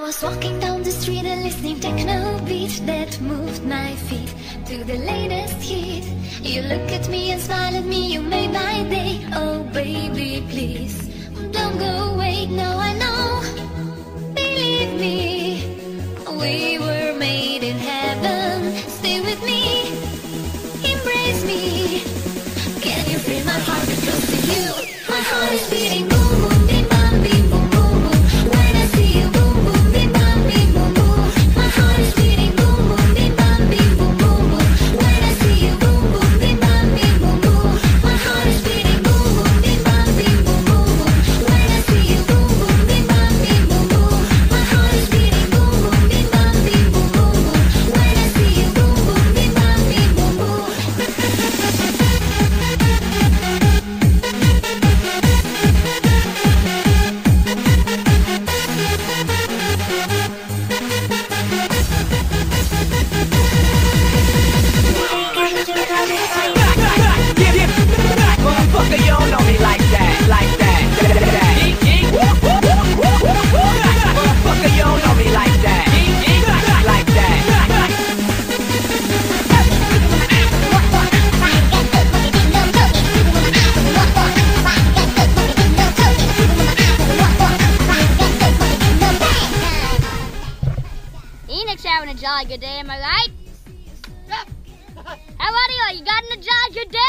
was walking down the street and listening techno beat that moved my feet to the latest hit. You look at me and smile at me, you made my day. Oh baby, please don't go away. No, I know, believe me, we were made in heaven. Stay with me, embrace me. Can you feel my heart be close to you? My heart is beating boom boom bim bam bim boom boom boom. When I see you boom boom bim bam bim boom boom. My heart is beating boom boom bim bam bim boom boom boom. When I see you boom boom bim bam bim boom boom. My heart is beating boom boom bim bam bim boom boom boom. When I see you boom boom bim bam bim boom boom. My heart is beating boom boom bim bam bim boom boom boom. When I see you boom boom bim bam bim boom boom. Motherfucker, you don't know me like that, like that. Motherfucker, you don't know me like that, like that. Enoch's having a jolly good day, am I right? How about you? You got in a jolly good day?